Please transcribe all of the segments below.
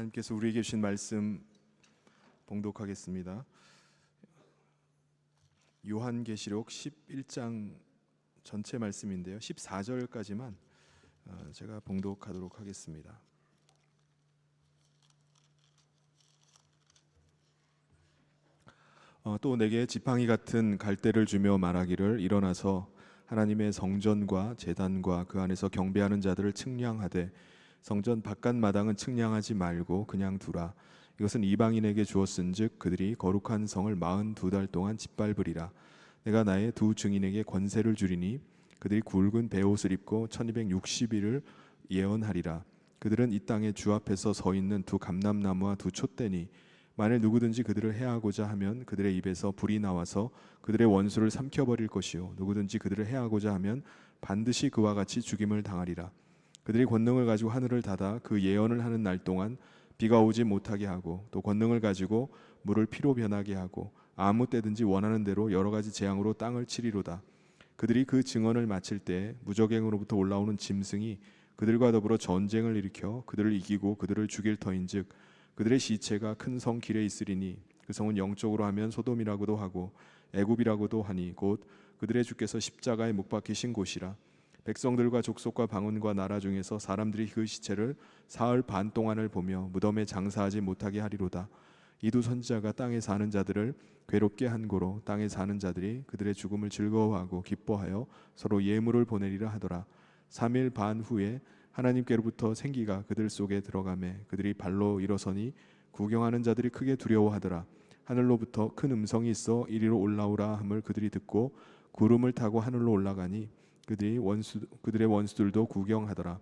하나님께서 우리에게 주신 말씀 봉독하겠습니다. 요한계시록 11장 전체 말씀인데요, 14절까지만 제가 봉독하도록 하겠습니다. 또 내게 지팡이 같은 갈대를 주며 말하기를, 일어나서 하나님의 성전과 제단과 그 안에서 경배하는 자들을 측량하되 성전 바깥 마당은 측량하지 말고 그냥 두라. 이것은 이방인에게 주었은즉 그들이 거룩한 성을 42달 동안 짓밟으리라. 내가 나의 두 증인에게 권세를 주리니 그들이 굵은 베옷을 입고 1260일을 예언하리라. 그들은 이 땅에 주 앞에서 서 있는 두 감람나무와 두 촛대니 만일 누구든지 그들을 해하고자 하면 그들의 입에서 불이 나와서 그들의 원수를 삼켜버릴 것이요 누구든지 그들을 해하고자 하면 반드시 그와 같이 죽임을 당하리라. 그들이 권능을 가지고 하늘을 닫아 그 예언을 하는 날 동안 비가 오지 못하게 하고, 또 권능을 가지고 물을 피로 변하게 하고 아무 때든지 원하는 대로 여러 가지 재앙으로 땅을 치리로다. 그들이 그 증언을 마칠 때 무적행으로부터 올라오는 짐승이 그들과 더불어 전쟁을 일으켜 그들을 이기고 그들을 죽일 터인즉 그들의 시체가 큰 성 길에 있으리니 그 성은 영적으로 하면 소돔이라고도 하고 애굽이라고도 하니 곧 그들의 주께서 십자가에 못 박히신 곳이라. 백성들과 족속과 방언과 나라 중에서 사람들이 그 시체를 사흘 반 동안을 보며 무덤에 장사하지 못하게 하리로다. 이 두 선지자가 땅에 사는 자들을 괴롭게 한 고로 땅에 사는 자들이 그들의 죽음을 즐거워하고 기뻐하여 서로 예물을 보내리라 하더라. 3일 반 후에 하나님께로부터 생기가 그들 속에 들어가매 그들이 발로 일어서니 구경하는 자들이 크게 두려워하더라. 하늘로부터 큰 음성이 있어 이리로 올라오라 함을 그들이 듣고 구름을 타고 하늘로 올라가니 그들의 원수들도 구경하더라.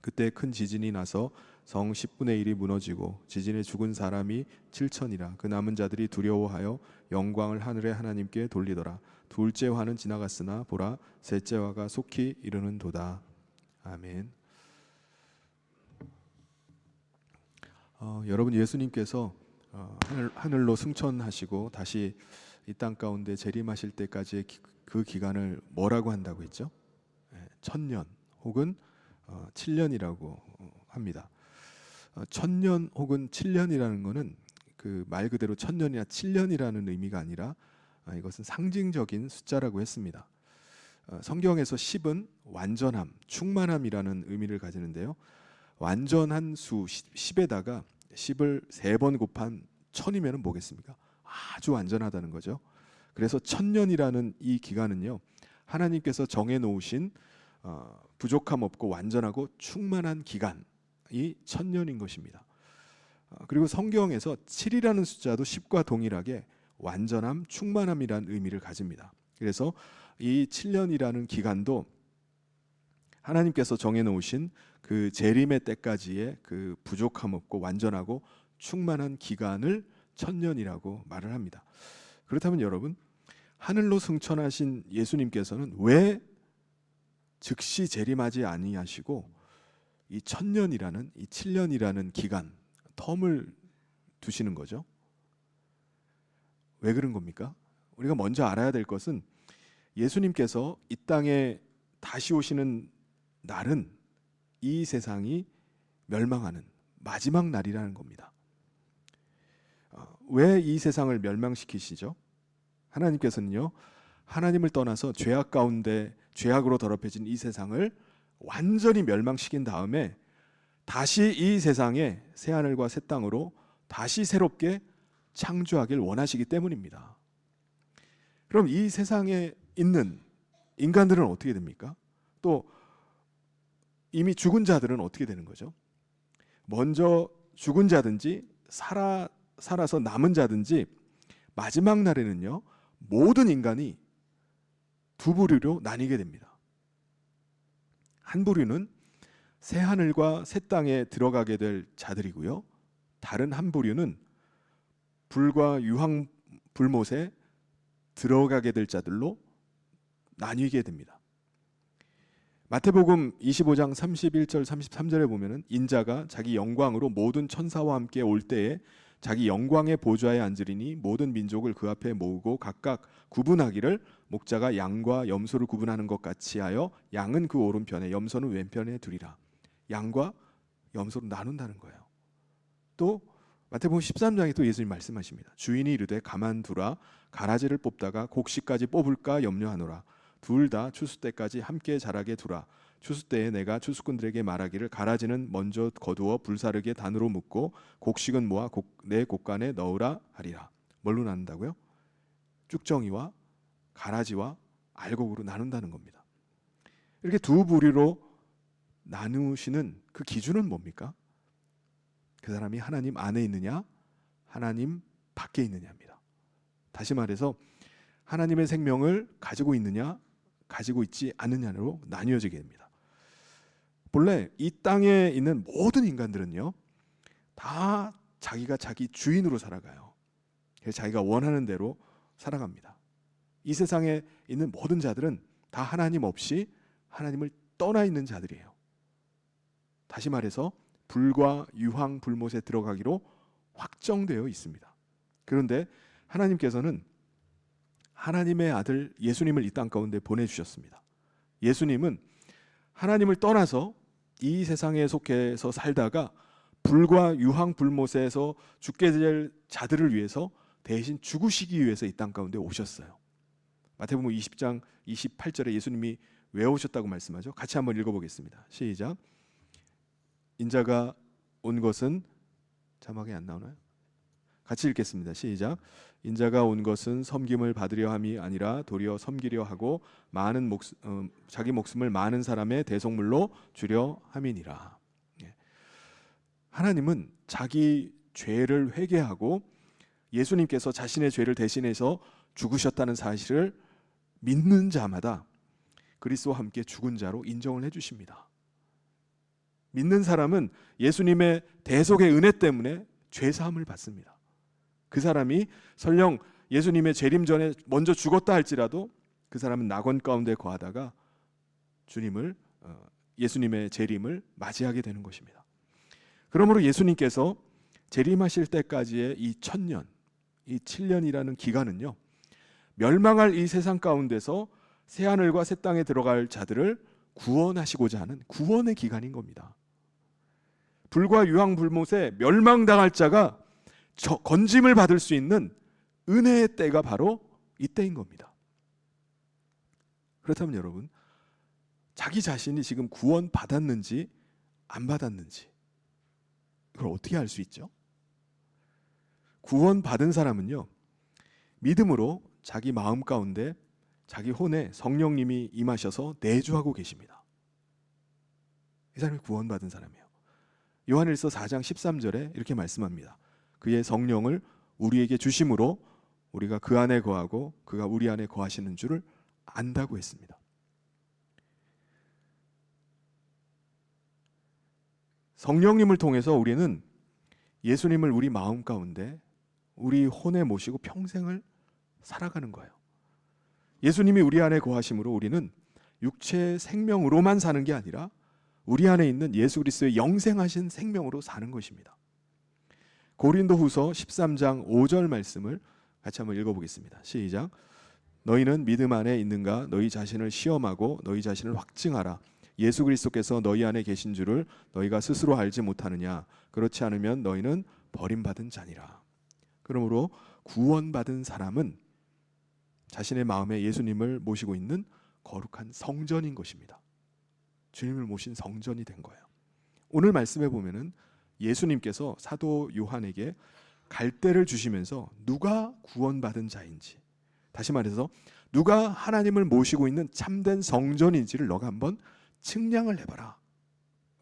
그때 큰 지진이 나서 성 10분의 1이 무너지고 지진에 죽은 사람이 7천이라. 그 남은 자들이 두려워하여 영광을 하늘의 하나님께 돌리더라. 둘째 화는 지나갔으나 보라, 셋째 화가 속히 이르는도다. 아멘. 여러분, 예수님께서 하늘로 승천하시고 다시 이 땅 가운데 재림하실 때까지의 그 기간을 뭐라고 한다고 했죠? 1000년 혹은 7년이라고 합니다. 1000년 혹은 7년이라는 것은 그 말 그대로 1000년이나 7년이라는 의미가 아니라 이것은 상징적인 숫자라고 했습니다. 성경에서 10은 완전함, 충만함이라는 의미를 가지는데요, 완전한 수 10에다가 10을 3번 곱한 1000이면 뭐겠습니까? 아주 완전하다는 거죠. 그래서 1000년이라는 이 기간은요, 하나님께서 정해놓으신 부족함 없고 완전하고 충만한 기간이 1000년인 것입니다. 그리고 성경에서 7이라는 숫자도 10과 동일하게 완전함, 충만함이라는 의미를 가집니다. 그래서 이 7년이라는 기간도 하나님께서 정해놓으신 그 재림의 때까지의 그 부족함 없고 완전하고 충만한 기간을 1000년이라고 말을 합니다. 그렇다면 여러분, 하늘로 승천하신 예수님께서는 왜 즉시 재림하지 아니하시고 이 1000년이라는, 이 7년이라는 기간, 텀을 두시는 거죠? 왜 그런 겁니까? 우리가 먼저 알아야 될 것은 예수님께서 이 땅에 다시 오시는 날은 이 세상이 멸망하는 마지막 날이라는 겁니다. 왜 이 세상을 멸망시키시죠? 하나님께서는요, 하나님을 떠나서 죄악 가운데 죄악으로 더럽혀진 이 세상을 완전히 멸망시킨 다음에 다시 이 세상에 새하늘과 새 땅으로 다시 새롭게 창조하길 원하시기 때문입니다. 그럼 이 세상에 있는 인간들은 어떻게 됩니까? 또 이미 죽은 자들은 어떻게 되는 거죠? 먼저 죽은 자든지 살아서 남은 자든지 마지막 날에는요, 모든 인간이 두 부류로 나뉘게 됩니다. 한 부류는 새 하늘과 새 땅에 들어가게 될 자들이고요, 다른 한 부류는 불과 유황 불못에 들어가게 될 자들로 나뉘게 됩니다. 마태복음 25장 31절 33절에 보면은 인자가 자기 영광으로 모든 천사와 함께 올 때에 자기 영광의 보좌에 앉으리니 모든 민족을 그 앞에 모으고 각각 구분하기를 목자가 양과 염소를 구분하는 것 같이 하여 양은 그 오른편에 염소는 왼편에 두리라. 양과 염소로 나눈다는 거예요. 또 마태복음 13장에 또 예수님 말씀하십니다. 주인이 이르되 가만두라. 가라지를 뽑다가 곡식까지 뽑을까 염려하노라. 둘 다 추수 때까지 함께 자라게 두라. 추수 때에 내가 추수꾼들에게 말하기를 가라지는 먼저 거두어 불사르게 단으로 묶고 곡식은 모아 내 곡간에 넣으라 하리라. 뭘로 나눈다고요? 쭉정이와 가라지와 알곡으로 나눈다는 겁니다. 이렇게 두 부류로 나누시는 그 기준은 뭡니까? 그 사람이 하나님 안에 있느냐, 하나님 밖에 있느냐입니다. 다시 말해서 하나님의 생명을 가지고 있느냐, 가지고 있지 않느냐로 나뉘어지게 됩니다. 본래 이 땅에 있는 모든 인간들은요, 다 자기가 자기 주인으로 살아가요. 그래서 자기가 원하는 대로 살아갑니다. 이 세상에 있는 모든 자들은 다 하나님 없이 하나님을 떠나 있는 자들이에요. 다시 말해서 불과 유황 불못에 들어가기로 확정되어 있습니다. 그런데 하나님께서는 하나님의 아들 예수님을 이 땅 가운데 보내주셨습니다. 예수님은 하나님을 떠나서 이 세상에 속해서 살다가 불과 유황 불못에서 죽게 될 자들을 위해서 대신 죽으시기 위해서 이 땅 가운데 오셨어요. 마태복음 20장 28절에 예수님이 왜 오셨다고 말씀하죠? 같이 한번 읽어보겠습니다. 시작. 인자가 온 것은, 자막이 안 나오나요? 같이 읽겠습니다. 시작. 인자가 온 것은 섬김을 받으려 함이 아니라 도리어 섬기려 하고 자기 목숨을 많은 사람의 대속물로 주려 함이니라. 하나님은 자기 죄를 회개하고 예수님께서 자신의 죄를 대신해서 죽으셨다는 사실을 믿는 자마다 그리스도와 함께 죽은 자로 인정을 해주십니다. 믿는 사람은 예수님의 대속의 은혜 때문에 죄사함을 받습니다. 그 사람이 설령 예수님의 재림 전에 먼저 죽었다 할지라도 그 사람은 낙원 가운데 거하다가 예수님의 재림을 맞이하게 되는 것입니다. 그러므로 예수님께서 재림하실 때까지의 이 1000년, 이 7년이라는 기간은요, 멸망할 이 세상 가운데서 새하늘과 새 땅에 들어갈 자들을 구원하시고자 하는 구원의 기간인 겁니다. 불과 유황불못에 멸망당할 자가 건짐을 받을 수 있는 은혜의 때가 바로 이때인 겁니다. 그렇다면 여러분, 자기 자신이 지금 구원 받았는지 안 받았는지 그걸 어떻게 알 수 있죠? 구원 받은 사람은요, 믿음으로 자기 마음 가운데 자기 혼에 성령님이 임하셔서 내주하고 계십니다. 이 사람이 구원받은 사람이에요. 요한일서 4장 13절에 이렇게 말씀합니다. 그의 성령을 우리에게 주심으로 우리가 그 안에 거하고 그가 우리 안에 거하시는 줄을 안다고 했습니다. 성령님을 통해서 우리는 예수님을 우리 마음 가운데 우리 혼에 모시고 평생을 살아가는 거예요. 예수님이 우리 안에 거하심으로 우리는 육체의 생명으로만 사는 게 아니라 우리 안에 있는 예수 그리스도의 영생하신 생명으로 사는 것입니다. 고린도후서 13장 5절 말씀을 같이 한번 읽어보겠습니다. 시작. 너희는 믿음 안에 있는가? 너희 자신을 시험하고 너희 자신을 확증하라. 예수 그리스도께서 너희 안에 계신 줄을 너희가 스스로 알지 못하느냐? 그렇지 않으면 너희는 버림받은 자니라. 그러므로 구원받은 사람은 자신의 마음에 예수님을 모시고 있는 거룩한 성전인 것입니다. 주님을 모신 성전이 된 거예요. 오늘 말씀해 보면은 예수님께서 사도 요한에게 갈대를 주시면서 누가 구원받은 자인지, 다시 말해서 누가 하나님을 모시고 있는 참된 성전인지를 너가 한번 측량을 해봐라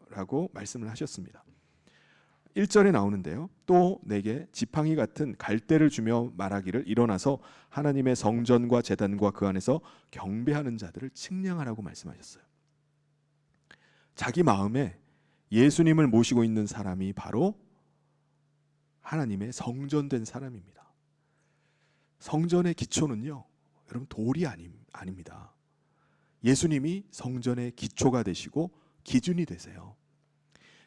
라고 말씀을 하셨습니다. 1절에 나오는데요, 또 내게 지팡이 같은 갈대를 주며 말하기를 일어나서 하나님의 성전과 제단과 그 안에서 경배하는 자들을 측량하라고 말씀하셨어요. 자기 마음에 예수님을 모시고 있는 사람이 바로 하나님의 성전된 사람입니다. 성전의 기초는요, 여러분 돌이 아닙니다. 예수님이 성전의 기초가 되시고 기준이 되세요.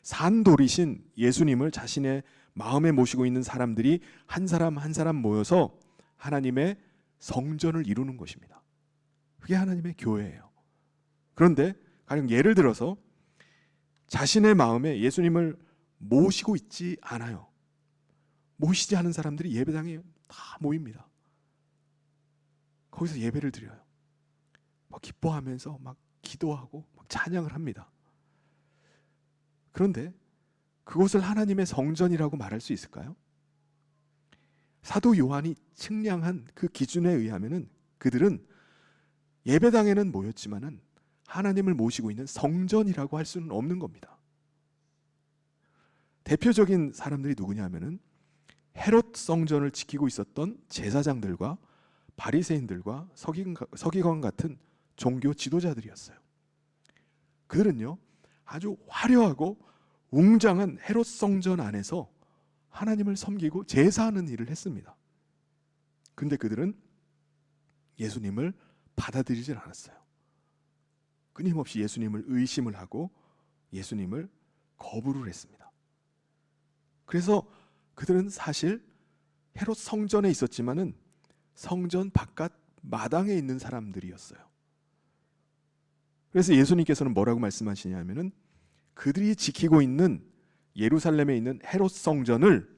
산돌이신 예수님을 자신의 마음에 모시고 있는 사람들이 한 사람 한 사람 모여서 하나님의 성전을 이루는 것입니다. 그게 하나님의 교회예요. 그런데 가령 예를 들어서 자신의 마음에 예수님을 모시고 있지 않아요. 모시지 않은 사람들이 예배당에 다 모입니다. 거기서 예배를 드려요. 막 기뻐하면서 막 기도하고 막 찬양을 합니다. 그런데 그곳을 하나님의 성전이라고 말할 수 있을까요? 사도 요한이 측량한 그 기준에 의하면은 그들은 예배당에는 모였지만은 하나님을 모시고 있는 성전이라고 할 수는 없는 겁니다. 대표적인 사람들이 누구냐면은 헤롯 성전을 지키고 있었던 제사장들과 바리새인들과 서기관 같은 종교 지도자들이었어요. 그들은요 아주 화려하고 웅장한 헤롯 성전 안에서 하나님을 섬기고 제사하는 일을 했습니다. 근데 그들은 예수님을 받아들이질 않았어요. 끊임없이 예수님을 의심을 하고 예수님을 거부를 했습니다. 그래서 그들은 사실 헤롯 성전에 있었지만은 성전 바깥 마당에 있는 사람들이었어요. 그래서 예수님께서는 뭐라고 말씀하시냐면은 그들이 지키고 있는 예루살렘에 있는 헤롯 성전을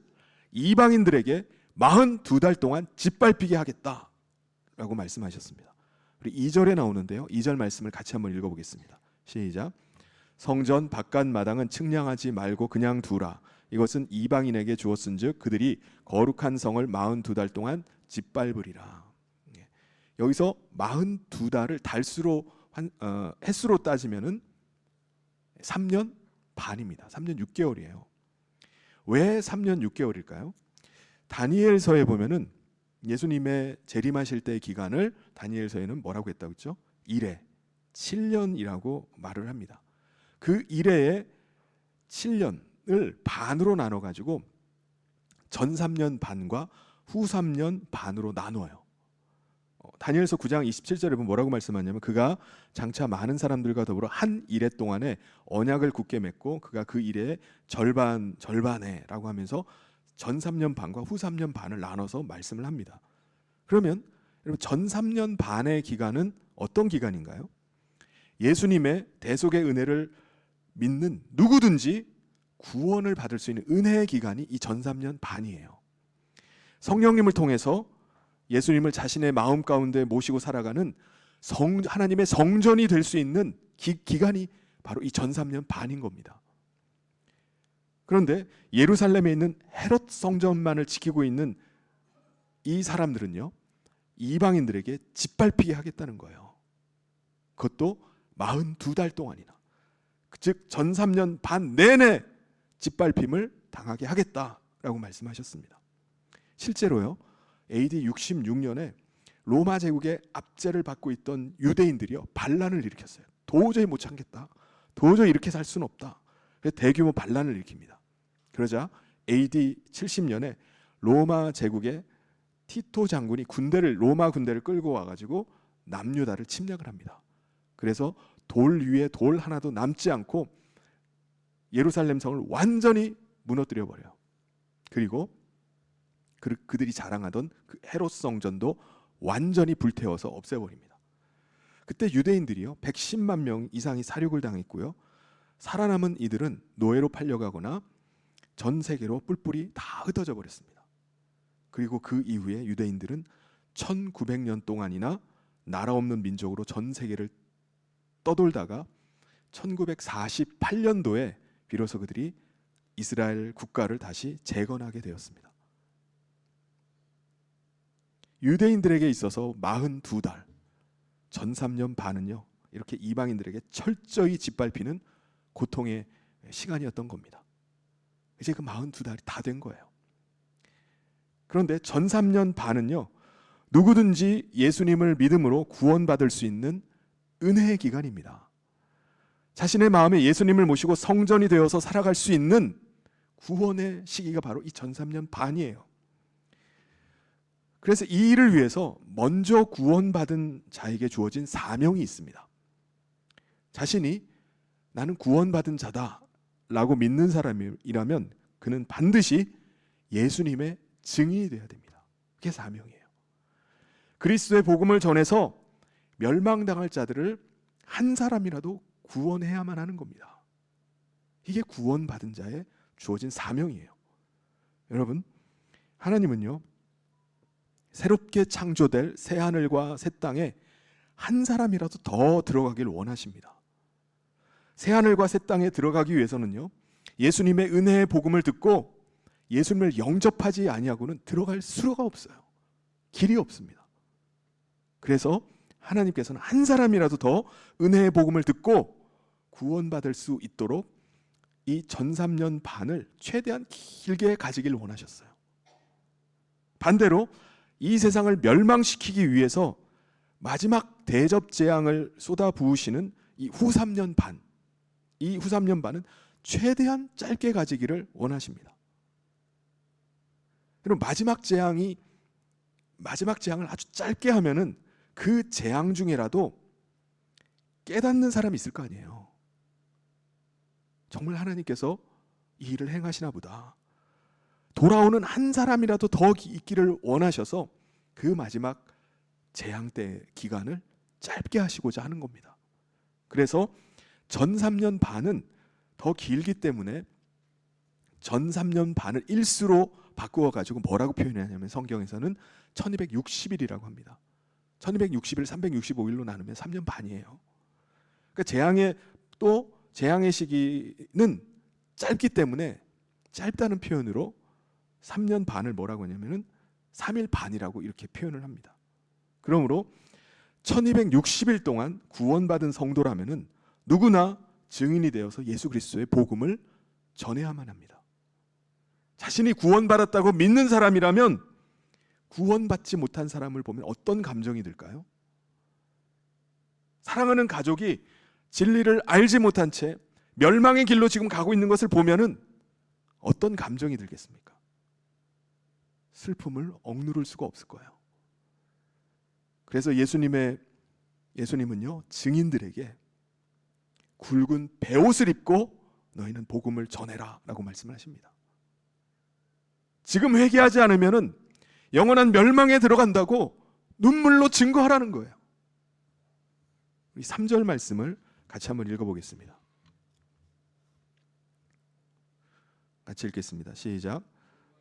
이방인들에게 42달 동안 짓밟히게 하겠다라고 말씀하셨습니다. 우리 2절에 나오는데요. 2절 말씀을 같이 한번 읽어보겠습니다. 시작. 성전 바깥 마당은 측량하지 말고 그냥 두라. 이것은 이방인에게 주었은즉 그들이 거룩한 성을 42달 동안 짓밟으리라. 여기서 42달을 달수로 횟수로 따지면은 3년 반입니다. 3년 6개월이에요. 왜 3년 6개월일까요? 다니엘서에 보면은 예수님의 재림하실 때의 기간을 다니엘서에는 뭐라고 했다고 했죠? 이래 7년이라고 말을 합니다. 그 이래의 7년을 반으로 나눠 가지고 전 3년 반과 후 3년 반으로 나눠요. 다니엘서 9장 27절에 보면 뭐라고 말씀하냐면 그가 장차 많은 사람들과 더불어 한 이래 동안에 언약을 굳게 맺고 그가 그 이래의 절반에라고 하면서 전 3년 반과 후 3년 반을 나눠서 말씀을 합니다. 그러면 여러분 전 3년 반의 기간은 어떤 기간인가요? 예수님의 대속의 은혜를 믿는 누구든지 구원을 받을 수 있는 은혜의 기간이 이 전 3년 반이에요. 성령님을 통해서 예수님을 자신의 마음 가운데 모시고 살아가는 하나님의 성전이 될 수 있는 기간이 바로 이 전 3년 반인 겁니다. 그런데 예루살렘에 있는 헤롯 성전만을 지키고 있는 이 사람들은요 이방인들에게 짓밟히게 하겠다는 거예요. 그것도 42달 동안이나, 즉 전 3년 반 내내 짓밟힘을 당하게 하겠다라고 말씀하셨습니다. 실제로요 AD 66년에 로마 제국의 압제를 받고 있던 유대인들이요 반란을 일으켰어요. 도저히 못 참겠다. 도저히 이렇게 살 수는 없다. 그래서 대규모 반란을 일으킵니다. 그러자 AD 70년에 로마 제국의 티토 장군이 로마 군대를 끌고 와가지고 남유다를 침략을 합니다. 그래서 돌 위에 돌 하나도 남지 않고 예루살렘 성을 완전히 무너뜨려 버려요. 그리고 그들이 자랑하던 그 헤롯 성전도 완전히 불태워서 없애버립니다. 그때 유대인들이요 110만 명 이상이 살육을 당했고요. 살아남은 이들은 노예로 팔려가거나 전 세계로 뿔뿔이 다 흩어져 버렸습니다. 그리고 그 이후에 유대인들은 1900년 동안이나 나라 없는 민족으로 전 세계를 떠돌다가 1948년도에 비로소 그들이 이스라엘 국가를 다시 재건하게 되었습니다. 유대인들에게 있어서 42달, 전 3년 반은요 이렇게 이방인들에게 철저히 짓밟히는 고통의 시간이었던 겁니다. 이제 그 42달이 다 된 거예요. 그런데 전 3년 반은요 누구든지 예수님을 믿음으로 구원받을 수 있는 은혜의 기간입니다. 자신의 마음에 예수님을 모시고 성전이 되어서 살아갈 수 있는 구원의 시기가 바로 이 전 3년 반이에요. 그래서 이 일을 위해서 먼저 구원받은 자에게 주어진 사명이 있습니다. 자신이 나는 구원받은 자다라고 믿는 사람이라면 그는 반드시 예수님의 증인이 되어야 됩니다. 그게 사명이에요. 그리스도의 복음을 전해서 멸망당할 자들을 한 사람이라도 구원해야만 하는 겁니다. 이게 구원받은 자의 주어진 사명이에요. 여러분, 하나님은요, 새롭게 창조될 새 하늘과 새 땅에 한 사람이라도 더 들어가길 원하십니다. 새 하늘과 새 땅에 들어가기 위해서는요, 예수님의 은혜의 복음을 듣고 예수님을 영접하지 아니하고는 들어갈 수가 없어요. 길이 없습니다. 그래서 하나님께서는 한 사람이라도 더 은혜의 복음을 듣고 구원받을 수 있도록 이 전삼년 반을 최대한 길게 가지길 원하셨어요. 반대로 이 세상을 멸망시키기 위해서 마지막 대접 재앙을 쏟아 부으시는 이 후 3년 반, 이 후 3년 반은 최대한 짧게 가지기를 원하십니다. 그럼 마지막 재앙을 아주 짧게 하면은 그 재앙 중에라도 깨닫는 사람이 있을 거 아니에요. 정말 하나님께서 이 일을 행하시나 보다. 돌아오는 한 사람이라도 더 있기를 원하셔서 그 마지막 재앙 때 기간을 짧게 하시고자 하는 겁니다. 그래서 전 3년 반은 더 길기 때문에 전 3년 반을 일수로 바꾸어 가지고 뭐라고 표현하냐면 성경에서는 1260일이라고 합니다. 1260일 365일로 나누면 3년 반이에요. 그러니까 재앙의 시기는 짧기 때문에 짧다는 표현으로 3년 반을 뭐라고 하냐면은 3일 반이라고 이렇게 표현을 합니다. 그러므로 1260일 동안 구원받은 성도라면은 누구나 증인이 되어서 예수 그리스도의 복음을 전해야만 합니다. 자신이 구원받았다고 믿는 사람이라면 구원받지 못한 사람을 보면 어떤 감정이 들까요? 사랑하는 가족이 진리를 알지 못한 채 멸망의 길로 지금 가고 있는 것을 보면은 어떤 감정이 들겠습니까? 슬픔을 억누를 수가 없을 거예요. 그래서 예수님은요, 증인들에게 굵은 베옷을 입고 너희는 복음을 전해라 라고 말씀을 하십니다. 지금 회개하지 않으면은 영원한 멸망에 들어간다고 눈물로 증거하라는 거예요. 우리 3절 말씀을 같이 한번 읽어보겠습니다. 같이 읽겠습니다. 시작.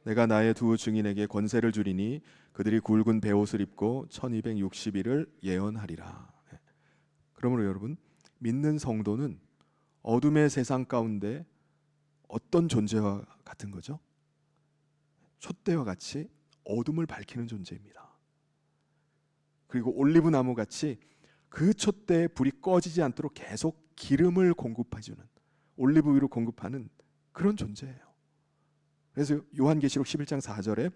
내가 나의 두 증인에게 권세를 주리니 그들이 굵은 베옷을 입고 1260일을 예언하리라. 그러므로 여러분, 믿는 성도는 어둠의 세상 가운데 어떤 존재와 같은 거죠? 촛대와 같이 어둠을 밝히는 존재입니다. 그리고 올리브 나무 같이 그 촛대에 불이 꺼지지 않도록 계속 기름을 공급해주는, 올리브유를 공급하는 그런 존재예요. 그래서 요한계시록 11장 4절에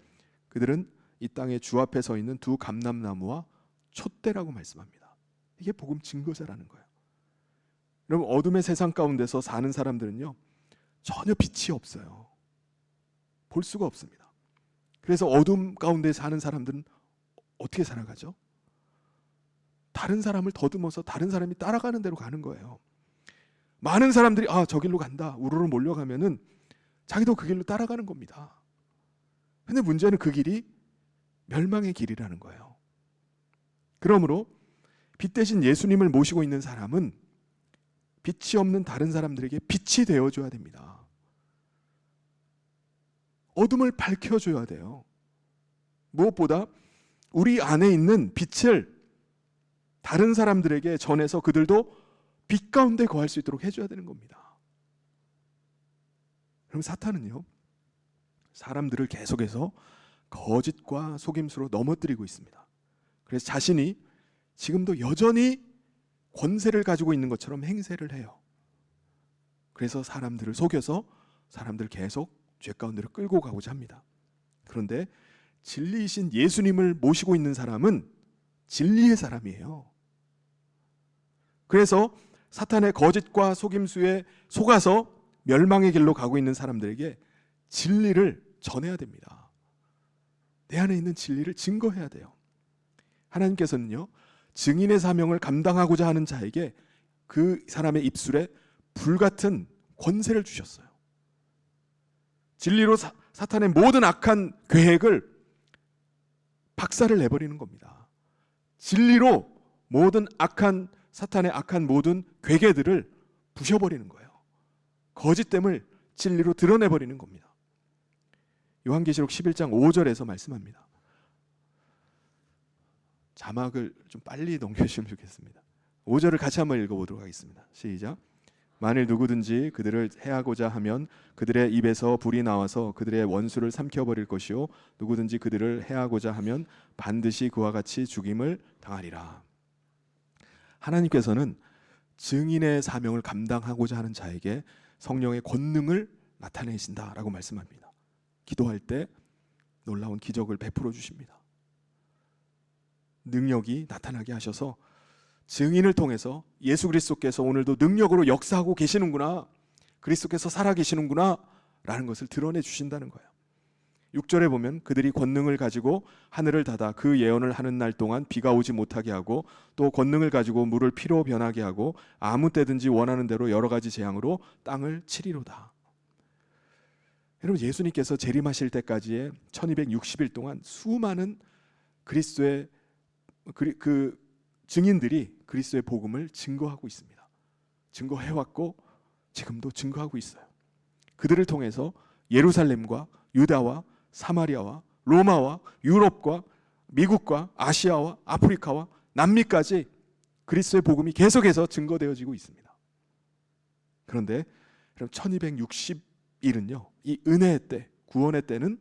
그들은 이 땅에 주 앞에 서 있는 두 감람나무와 촛대라고 말씀합니다. 이게 복음 증거자라는 거예요. 여러분, 어둠의 세상 가운데서 사는 사람들은요, 전혀 빛이 없어요. 볼 수가 없습니다. 그래서 어둠 가운데 사는 사람들은 어떻게 살아가죠? 다른 사람을 더듬어서 다른 사람이 따라가는 대로 가는 거예요. 많은 사람들이 저 길로 간다 우르르 몰려가면은 자기도 그 길로 따라가는 겁니다. 근데 문제는 그 길이 멸망의 길이라는 거예요. 그러므로 빛 대신 예수님을 모시고 있는 사람은 빛이 없는 다른 사람들에게 빛이 되어줘야 됩니다. 어둠을 밝혀줘야 돼요. 무엇보다 우리 안에 있는 빛을 다른 사람들에게 전해서 그들도 빛 가운데 거할 수 있도록 해줘야 되는 겁니다. 그럼 사탄은요, 사람들을 계속해서 거짓과 속임수로 넘어뜨리고 있습니다. 그래서 자신이 지금도 여전히 권세를 가지고 있는 것처럼 행세를 해요. 그래서 사람들을 속여서 사람들 계속 죄 가운데로 끌고 가고자 합니다. 그런데 진리이신 예수님을 모시고 있는 사람은 진리의 사람이에요. 그래서 사탄의 거짓과 속임수에 속아서 멸망의 길로 가고 있는 사람들에게 진리를 전해야 됩니다. 내 안에 있는 진리를 증거해야 돼요. 하나님께서는요, 증인의 사명을 감당하고자 하는 자에게 그 사람의 입술에 불같은 권세를 주셨어요. 진리로 사탄의 모든 악한 계획을 박살을 내버리는 겁니다. 진리로 모든 사탄의 악한 모든 괴계들을 부셔버리는 거예요. 거짓됨을 진리로 드러내버리는 겁니다. 요한계시록 11장 5절에서 말씀합니다. 자막을 좀 빨리 넘겨주시면 좋겠습니다. 5절을 같이 한번 읽어보도록 하겠습니다. 시작. 만일 누구든지 그들을 해하고자 하면 그들의 입에서 불이 나와서 그들의 원수를 삼켜버릴 것이요 누구든지 그들을 해하고자 하면 반드시 그와 같이 죽임을 당하리라. 하나님께서는 증인의 사명을 감당하고자 하는 자에게 성령의 권능을 나타내신다라고 말씀합니다. 기도할 때 놀라운 기적을 베풀어 주십니다. 능력이 나타나게 하셔서 증인을 통해서 예수 그리스도께서 오늘도 능력으로 역사하고 계시는구나, 그리스도께서 살아계시는구나 라는 것을 드러내 주신다는 거예요. 6절에 보면 그들이 권능을 가지고 하늘을 닫아 그 예언을 하는 날 동안 비가 오지 못하게 하고 또 권능을 가지고 물을 피로 변하게 하고 아무 때든지 원하는 대로 여러 가지 재앙으로 땅을 치리로다. 여러분, 예수님께서 재림하실 때까지의 1260일 동안 수많은 그리스도의 그 증인들이 그리스도의 복음을 증거하고 있습니다. 증거해왔고 지금도 증거하고 있어요. 그들을 통해서 예루살렘과 유다와 사마리아와 로마와 유럽과 미국과 아시아와 아프리카와 남미까지 그리스도의 복음이 계속해서 증거되어지고 있습니다. 그런데 1260일은요, 이 은혜의 때, 구원의 때는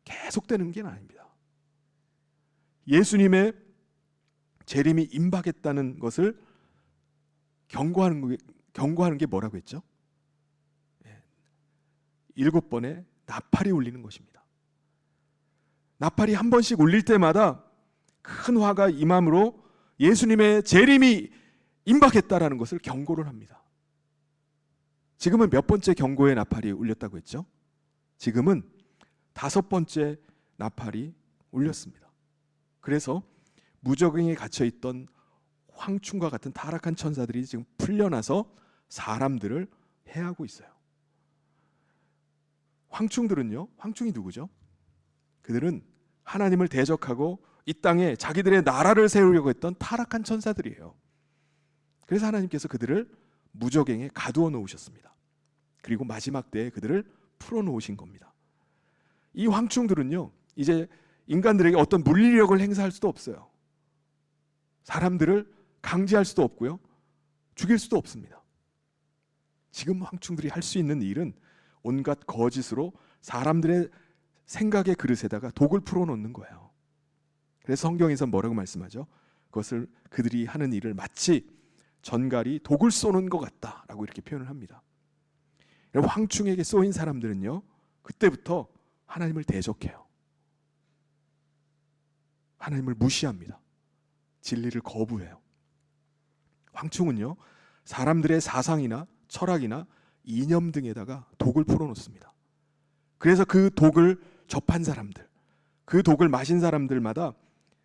계속되는 게 아닙니다. 예수님의 재림이 임박했다는 것을 경고하는 게 뭐라고 했죠? 7번의 나팔이 울리는 것입니다. 나팔이 한 번씩 울릴 때마다 큰 화가 임함으로 예수님의 재림이 임박했다라는 것을 경고를 합니다. 지금은 몇 번째 경고의 나팔이 울렸다고 했죠? 지금은 5번째 나팔이 울렸습니다. 그래서 무적응에 갇혀있던 황충과 같은 타락한 천사들이 지금 풀려나서 사람들을 해하고 있어요. 황충들은요, 황충이 누구죠? 그들은 하나님을 대적하고 이 땅에 자기들의 나라를 세우려고 했던 타락한 천사들이에요. 그래서 하나님께서 그들을 무적행에 가두어 놓으셨습니다. 그리고 마지막 때에 그들을 풀어 놓으신 겁니다. 이 황충들은요, 이제 인간들에게 어떤 물리력을 행사할 수도 없어요. 사람들을 강제할 수도 없고요, 죽일 수도 없습니다. 지금 황충들이 할 수 있는 일은 온갖 거짓으로 사람들의 생각의 그릇에다가 독을 풀어놓는 거예요. 그래서 성경에서 뭐라고 말씀하죠? 그것을 그들이 하는 일을 마치 전갈이 독을 쏘는 것 같다라고 이렇게 표현을 합니다. 황충에게 쏘인 사람들은요, 그때부터 하나님을 대적해요. 하나님을 무시합니다. 진리를 거부해요. 황충은요, 사람들의 사상이나 철학이나 이념 등에다가 독을 풀어놓습니다. 그래서 그 독을 접한 사람들, 그 독을 마신 사람들마다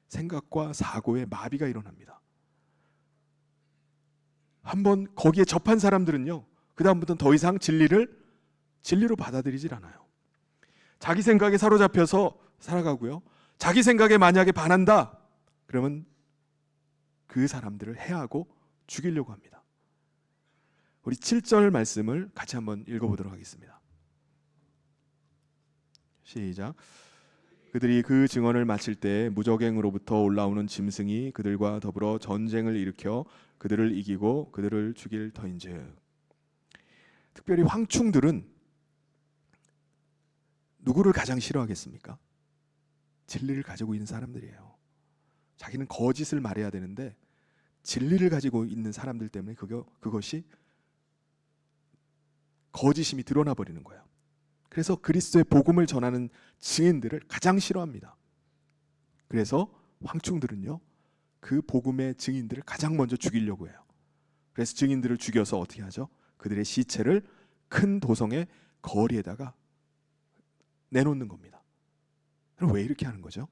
생각과 사고에 마비가 일어납니다. 한번 거기에 접한 사람들은요, 그 다음부터는 더 이상 진리로 받아들이질 않아요. 자기 생각에 사로잡혀서 살아가고요, 자기 생각에 만약에 반한다 그러면 그 사람들을 해하고 죽이려고 합니다. 우리 7절 말씀을 같이 한번 읽어보도록 하겠습니다. 시작. 그들이 그 증언을 마칠 때 무적행으로부터 올라오는 짐승이 그들과 더불어 전쟁을 일으켜 그들을 이기고 그들을 죽일 터인즉. 특별히 황충들은 누구를 가장 싫어하겠습니까? 진리를 가지고 있는 사람들이에요. 자기는 거짓을 말해야 되는데 진리를 가지고 있는 사람들 때문에 그것이 거짓임이 드러나 버리는 거예요. 그래서 그리스도의 복음을 전하는 증인들을 가장 싫어합니다. 그래서 황충들은요, 그 복음의 증인들을 가장 먼저 죽이려고 해요. 그래서 증인들을 죽여서 어떻게 하죠? 그들의 시체를 큰 도성의 거리에다가 내놓는 겁니다. 그럼 왜 이렇게 하는 거죠?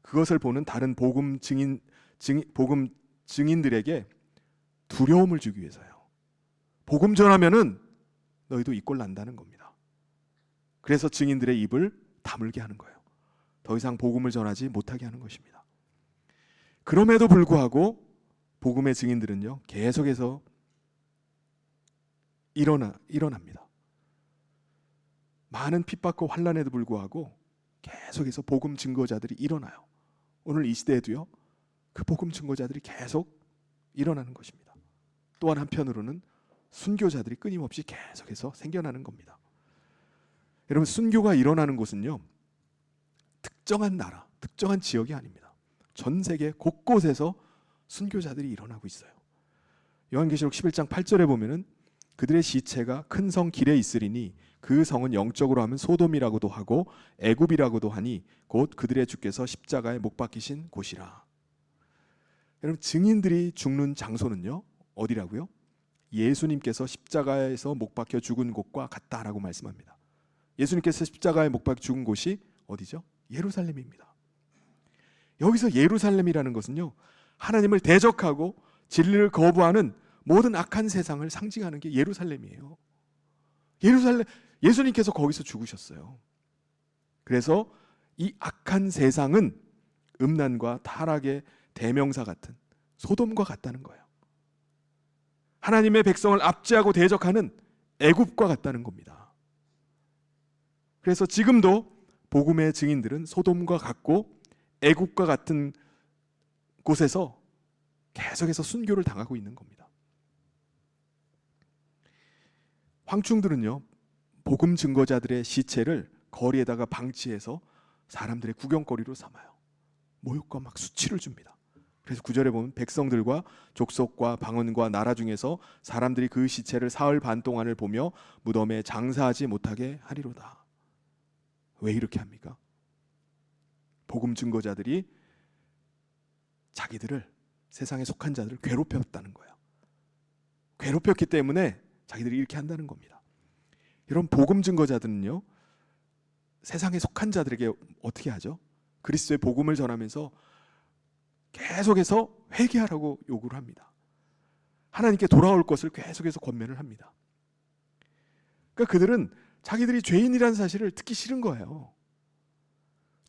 그것을 보는 다른 복음 증인들에게 두려움을 주기 위해서요. 복음 전하면은 너희도 이 꼴 난다는 겁니다. 그래서 증인들의 입을 다물게 하는 거예요. 더 이상 복음을 전하지 못하게 하는 것입니다. 그럼에도 불구하고 복음의 증인들은요, 계속해서 일어납니다. 많은 핍박과 환난에도 불구하고 계속해서 복음 증거자들이 일어나요. 오늘 이 시대에도요, 그 복음 증거자들이 계속 일어나는 것입니다. 또한 한편으로는 순교자들이 끊임없이 계속해서 생겨나는 겁니다. 여러분, 순교가 일어나는 곳은요, 특정한 나라, 특정한 지역이 아닙니다. 전 세계 곳곳에서 순교자들이 일어나고 있어요. 요한계시록 11장 8절에 보면은 그들의 시체가 큰 성 길에 있으리니 그 성은 영적으로 하면 소돔이라고도 하고 애굽이라고도 하니 곧 그들의 주께서 십자가에 못 박히신 곳이라. 여러분, 증인들이 죽는 장소는요, 어디라고요? 예수님께서 십자가에서 못 박혀 죽은 곳과 같다라고 말씀합니다. 예수님께서 십자가에 못 박혀 죽은 곳이 어디죠? 예루살렘입니다. 여기서 예루살렘이라는 것은요, 하나님을 대적하고 진리를 거부하는 모든 악한 세상을 상징하는 게 예루살렘이에요. 예루살렘, 예수님께서 거기서 죽으셨어요. 그래서 이 악한 세상은 음란과 타락의 대명사 같은 소돔과 같다는 거예요. 하나님의 백성을 압제하고 대적하는 애굽과 같다는 겁니다. 그래서 지금도 복음의 증인들은 소돔과 같고 애굽과 같은 곳에서 계속해서 순교를 당하고 있는 겁니다. 황충들은요, 복음 증거자들의 시체를 거리에다가 방치해서 사람들의 구경거리로 삼아요. 모욕과 막 수치를 줍니다. 그래서 9절에 보면 백성들과 족속과 방언과 나라 중에서 사람들이 그 시체를 사흘 반 동안을 보며 무덤에 장사하지 못하게 하리로다. 왜 이렇게 합니까? 복음 증거자들이 자기들을, 세상에 속한 자들을 괴롭혔다는 거예요. 괴롭혔기 때문에 자기들이 이렇게 한다는 겁니다. 이런 복음 증거자들은요, 세상에 속한 자들에게 어떻게 하죠? 그리스도의 복음을 전하면서 계속해서 회개하라고 요구를 합니다. 하나님께 돌아올 것을 계속해서 권면을 합니다. 그러니까 그들은 자기들이 죄인이라는 사실을 듣기 싫은 거예요.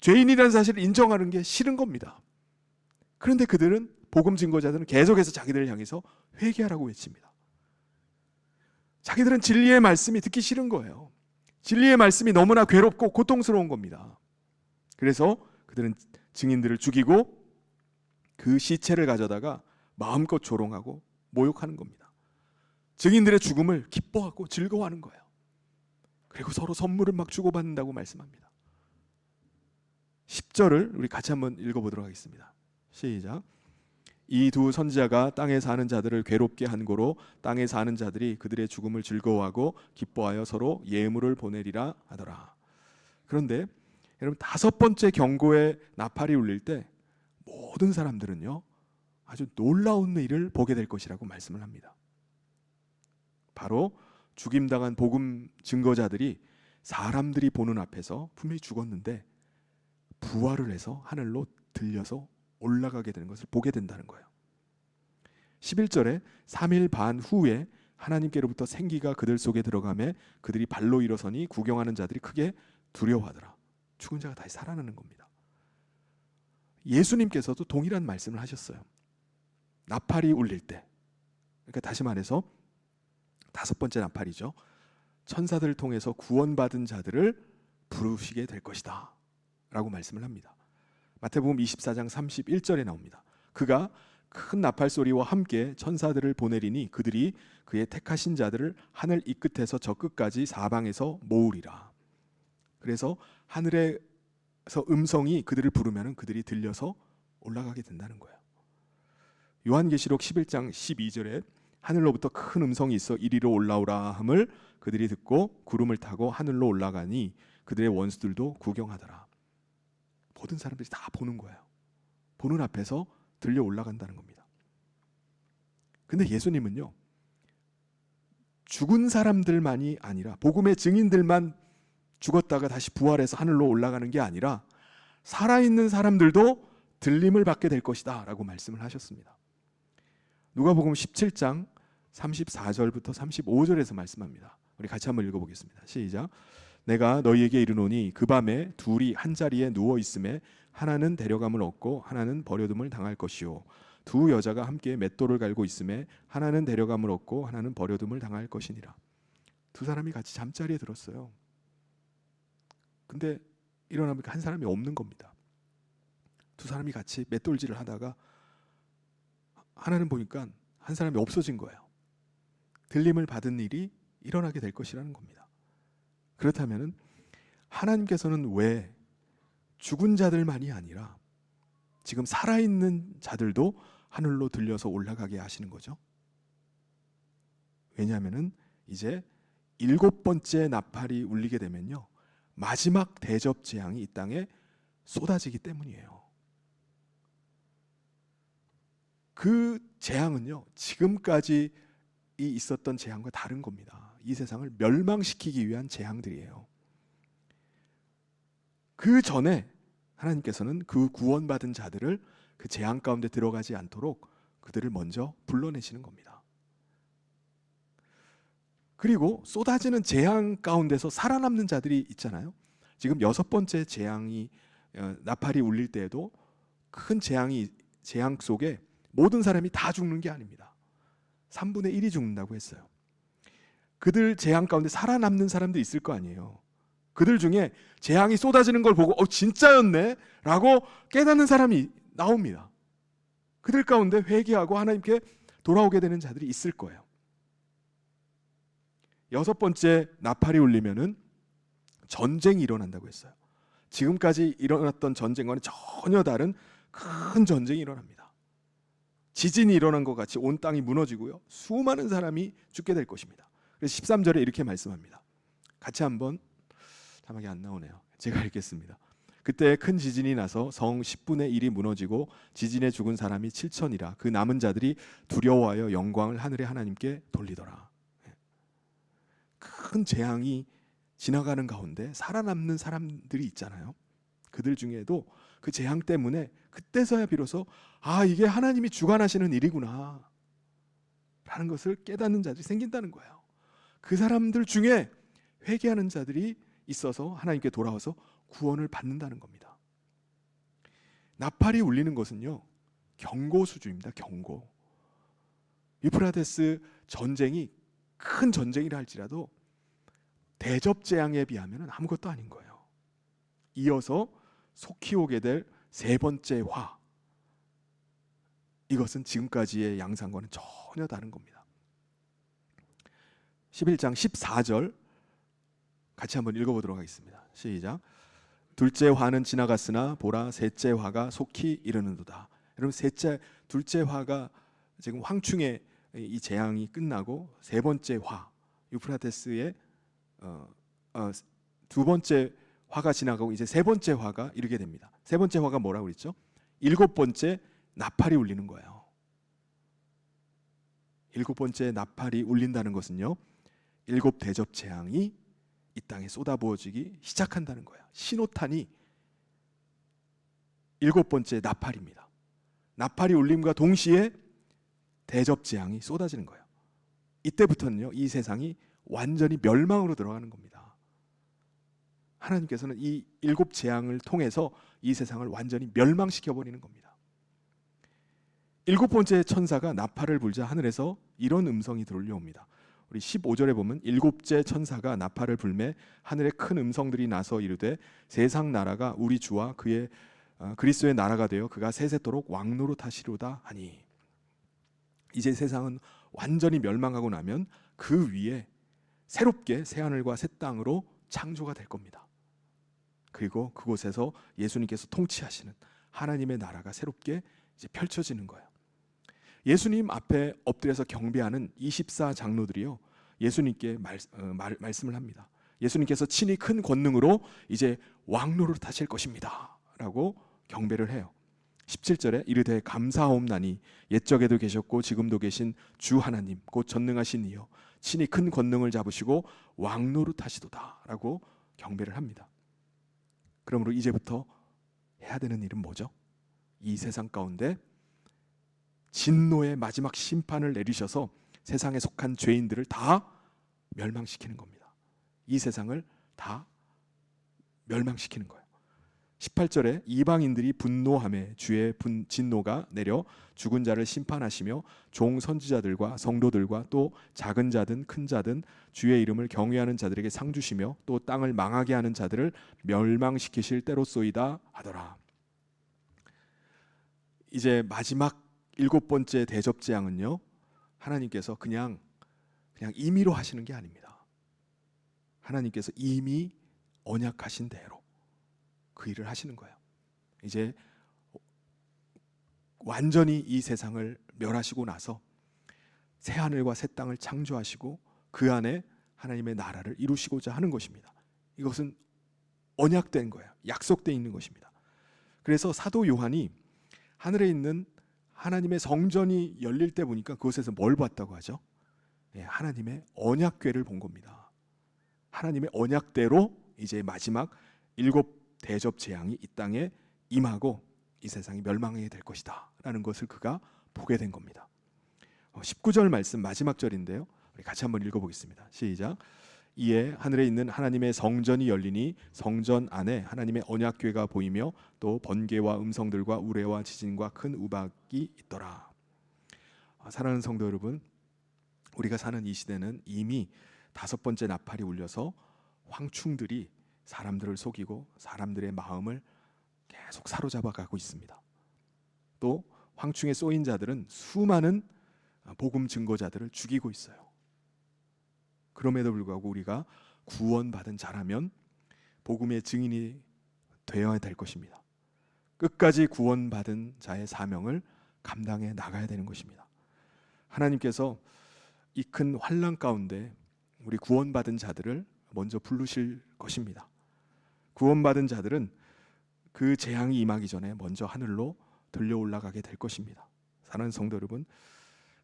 죄인이라는 사실을 인정하는 게 싫은 겁니다. 그런데 그들은, 복음 증거자들은 계속해서 자기들을 향해서 회개하라고 외칩니다. 자기들은 진리의 말씀이 듣기 싫은 거예요. 진리의 말씀이 너무나 괴롭고 고통스러운 겁니다. 그래서 그들은 증인들을 죽이고 그 시체를 가져다가 마음껏 조롱하고 모욕하는 겁니다. 증인들의 죽음을 기뻐하고 즐거워하는 거예요. 그리고 서로 선물을 막 주고받는다고 말씀합니다. 10절을 우리 같이 한번 읽어보도록 하겠습니다. 시작. 이 두 선지자가 땅에 사는 자들을 괴롭게 한 고로 땅에 사는 자들이 그들의 죽음을 즐거워하고 기뻐하여 서로 예물을 보내리라 하더라. 그런데 여러분, 다섯 번째 경고의 나팔이 울릴 때 모든 사람들은요, 아주 놀라운 일을 보게 될 것이라고 말씀을 합니다. 바로 죽임당한 복음 증거자들이 사람들이 보는 앞에서 분명히 죽었는데 부활을 해서 하늘로 들려서 올라가게 되는 것을 보게 된다는 거예요. 11절에 3일 반 후에 하나님께로부터 생기가 그들 속에 들어가매 그들이 발로 일어서니 구경하는 자들이 크게 두려워하더라. 죽은 자가 다시 살아나는 겁니다. 예수님께서도 동일한 말씀을 하셨어요. 나팔이 울릴 때, 그러니까 다시 말해서 다섯 번째 나팔이죠. 천사들을 통해서 구원받은 자들을 부르시게 될 것이다 라고 말씀을 합니다. 마태복음 24장 31절에 나옵니다. 그가 큰 나팔 소리와 함께 천사들을 보내리니 그들이 그의 택하신 자들을 하늘 이 끝에서 저 끝까지 사방에서 모으리라. 그래서 하늘에서 음성이 그들을 부르면 그들이 들려서 올라가게 된다는 거예요. 요한계시록 11장 12절에 하늘로부터 큰 음성이 있어 이리로 올라오라 함을 그들이 듣고 구름을 타고 하늘로 올라가니 그들의 원수들도 구경하더라. 모든 사람들이 다 보는 거예요. 보는 앞에서 들려 올라간다는 겁니다. 근데 예수님은요, 죽은 사람들만이 아니라 복음의 증인들만 죽었다가 다시 부활해서 하늘로 올라가는 게 아니라 살아있는 사람들도 들림을 받게 될 것이다 라고 말씀을 하셨습니다. 누가복음 17장 34절부터 35절에서 말씀합니다. 우리 같이 한번 읽어보겠습니다. 시작. 내가 너희에게 이르노니 그 밤에 둘이 한 자리에 누워 있음에 하나는 데려감을 얻고 하나는 버려둠을 당할 것이요 두 여자가 함께 맷돌을 갈고 있음에 하나는 데려감을 얻고 하나는 버려둠을 당할 것이니라. 두 사람이 같이 잠자리에 들었어요. 근데 일어나니까 한 사람이 없는 겁니다. 두 사람이 같이 맷돌질을 하다가 하나는 보니까 한 사람이 없어진 거예요. 들림을 받은 일이 일어나게 될 것이라는 겁니다. 그렇다면 하나님께서는 왜 죽은 자들만이 아니라 지금 살아있는 자들도 하늘로 들려서 올라가게 하시는 거죠? 왜냐하면 이제 7번째 나팔이 울리게 되면요, 마지막 대접 재앙이 이 땅에 쏟아지기 때문이에요. 그 재앙은요, 지금까지 있었던 재앙과 다른 겁니다. 이 세상을 멸망시키기 위한 재앙들이에요. 그 전에 하나님께서는 그 구원받은 자들을 그 재앙 가운데 들어가지 않도록 그들을 먼저 불러내시는 겁니다. 그리고 쏟아지는 재앙 가운데서 살아남는 자들이 있잖아요. 지금 6번째 재앙이 나팔이 울릴 때에도 큰 재앙 속에 모든 사람이 다 죽는 게 아닙니다. 3분의 1이 죽는다고 했어요. 그들 재앙 가운데 살아남는 사람도 있을 거 아니에요. 그들 중에 재앙이 쏟아지는 걸 보고 진짜였네 라고 깨닫는 사람이 나옵니다. 그들 가운데 회개하고 하나님께 돌아오게 되는 자들이 있을 거예요. 6번째 나팔이 울리면은 전쟁이 일어난다고 했어요. 지금까지 일어났던 전쟁과는 전혀 다른 큰 전쟁이 일어납니다. 지진이 일어난 것 같이 온 땅이 무너지고요, 수많은 사람이 죽게 될 것입니다. 그래서 13절에 이렇게 말씀합니다. 같이 한번, 자막이 안 나오네요. 제가 읽겠습니다. 그때 큰 지진이 나서 성 10분의 1이 무너지고 지진에 죽은 사람이 7천이라. 그 남은 자들이 두려워하여 영광을 하늘의 하나님께 돌리더라. 큰 재앙이 지나가는 가운데 살아남는 사람들이 있잖아요. 그들 중에도 그 재앙 때문에 그때서야 비로소 이게 하나님이 주관하시는 일이구나 라는 것을 깨닫는 자들이 생긴다는 거예요. 그 사람들 중에 회개하는 자들이 있어서 하나님께 돌아와서 구원을 받는다는 겁니다. 나팔이 울리는 것은요, 경고 수준입니다. 경고. 유프라테스 전쟁이 큰 전쟁이라 할지라도 대접 재앙에 비하면 아무것도 아닌 거예요. 이어서 속히 오게 될 3번째 화, 이것은 지금까지의 양상과는 전혀 다른 겁니다. 11장 14절 같이 한번 읽어보도록 하겠습니다. 시작. 둘째 화는 지나갔으나 보라, 셋째 화가 속히 이르는도다. 여러분, 둘째 화가 지금 황충의 이 재앙이 끝나고 3번째 화, 유프라테스의 2번째 화가 지나가고 이제 3번째 화가 이르게 됩니다. 3번째 화가 뭐라고 그랬죠? 7번째 나팔이 울리는 거예요. 7번째 나팔이 울린다는 것은요, 7 대접 재앙이 이 땅에 쏟아부어지기 시작한다는 거예요. 신호탄이 7번째 나팔입니다. 나팔이 울림과 동시에 대접 재앙이 쏟아지는 거예요. 이때부터는요, 이 세상이 완전히 멸망으로 들어가는 겁니다. 하나님께서는 이 7 재앙을 통해서 이 세상을 완전히 멸망시켜버리는 겁니다. 7번째 천사가 나팔을 불자 하늘에서 이런 음성이 들려옵니다. 우리 15절에 보면 7째 천사가 나팔을 불매 하늘에 큰 음성들이 나서 이르되 세상 나라가 우리 주와 그의 그리스도의 나라가 되어 그가 세세토록 왕노릇하시로다 하니. 이제 세상은 완전히 멸망하고 나면 그 위에 새롭게 새하늘과 새 땅으로 창조가 될 겁니다. 그리고 그곳에서 예수님께서 통치하시는 하나님의 나라가 새롭게 이제 펼쳐지는 거예요. 예수님 앞에 엎드려서 경배하는 24장로들이요, 예수님께 말씀을 합니다. 예수님께서 친히 큰 권능으로 이제 왕노릇 하실 것입니다 라고 경배를 해요. 17절에 이르되 감사하옵나니 옛적에도 계셨고 지금도 계신 주 하나님 곧 전능하신 이여 친히 큰 권능을 잡으시고 왕노릇 하시도다 라고 경배를 합니다. 그러므로 이제부터 해야 되는 일은 뭐죠? 이 세상 가운데 진노의 마지막 심판을 내리셔서 세상에 속한 죄인들을 다 멸망시키는 겁니다. 이 세상을 다 멸망시키는 거예요. 18절에 이방인들이 분노하며 주의 진노가 내려 죽은 자를 심판하시며 종 선지자들과 성도들과 또 작은 자든 큰 자든 주의 이름을 경외하는 자들에게 상 주시며 또 땅을 망하게 하는 자들을 멸망시키실 때로소이다 하더라. 이제 마지막 7번째 대접 재앙은요, 하나님께서 그냥 임의로 하시는 게 아닙니다. 하나님께서 이미 언약하신 대로 그 일을 하시는 거예요. 이제 완전히 이 세상을 멸하시고 나서 새 하늘과 새 땅을 창조하시고 그 안에 하나님의 나라를 이루시고자 하는 것입니다. 이것은 언약된 거예요. 약속되어 있는 것입니다. 그래서 사도 요한이 하늘에 있는 하나님의 성전이 열릴 때 보니까 그곳에서 뭘 봤다고 하죠? 하나님의 언약궤를 본 겁니다. 하나님의 언약대로 이제 마지막 7 대접 재앙이 이 땅에 임하고 이 세상이 멸망하게 될 것이다 라는 것을 그가 보게 된 겁니다. 19절 말씀 마지막 절인데요, 우리 같이 한번 읽어보겠습니다. 시작. 이에 하늘에 있는 하나님의 성전이 열리니 성전 안에 하나님의 언약궤가 보이며 또 번개와 음성들과 우레와 지진과 큰 우박이 있더라. 사랑하는 성도 여러분, 우리가 사는 이 시대는 이미 5번째 나팔이 울려서 황충들이 사람들을 속이고 사람들의 마음을 계속 사로잡아 가고 있습니다. 또 황충에 쏘인 자들은 수많은 복음 증거자들을 죽이고 있어요. 그럼에도 불구하고 우리가 구원받은 자라면 복음의 증인이 되어야 될 것입니다. 끝까지 구원받은 자의 사명을 감당해 나가야 되는 것입니다. 하나님께서 이 큰 환난 가운데 우리 구원받은 자들을 먼저 부르실 것입니다. 구원받은 자들은 그 재앙이 임하기 전에 먼저 하늘로 들려 올라가게 될 것입니다. 사랑하는 성도 여러분,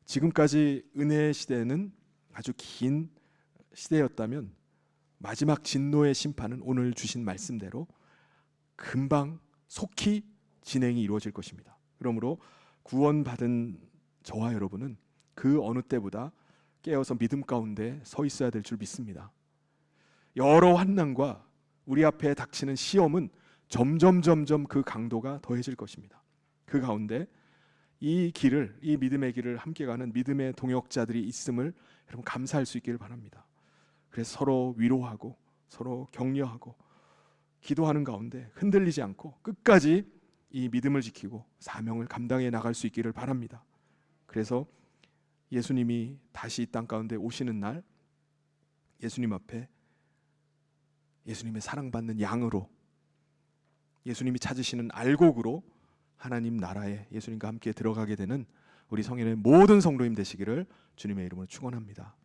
지금까지 은혜의 시대는 아주 긴 시대였다면 마지막 진노의 심판은 오늘 주신 말씀대로 금방 속히 진행이 이루어질 것입니다. 그러므로 구원받은 저와 여러분은 그 어느 때보다 깨어서 믿음 가운데 서 있어야 될 줄 믿습니다. 여러 환난과 우리 앞에 닥치는 시험은 점점 그 강도가 더해질 것입니다. 그 가운데 이 믿음의 길을 함께 가는 믿음의 동역자들이 있음을 여러분 감사할 수 있기를 바랍니다. 그래서 서로 위로하고 서로 격려하고 기도하는 가운데 흔들리지 않고 끝까지 이 믿음을 지키고 사명을 감당해 나갈 수 있기를 바랍니다. 그래서 예수님이 다시 이 땅 가운데 오시는 날 예수님 앞에 예수님의 사랑받는 양으로, 예수님이 찾으시는 알곡으로 하나님 나라에 예수님과 함께 들어가게 되는 우리 성인의 모든 성도님 되시기를 주님의 이름으로 축원합니다.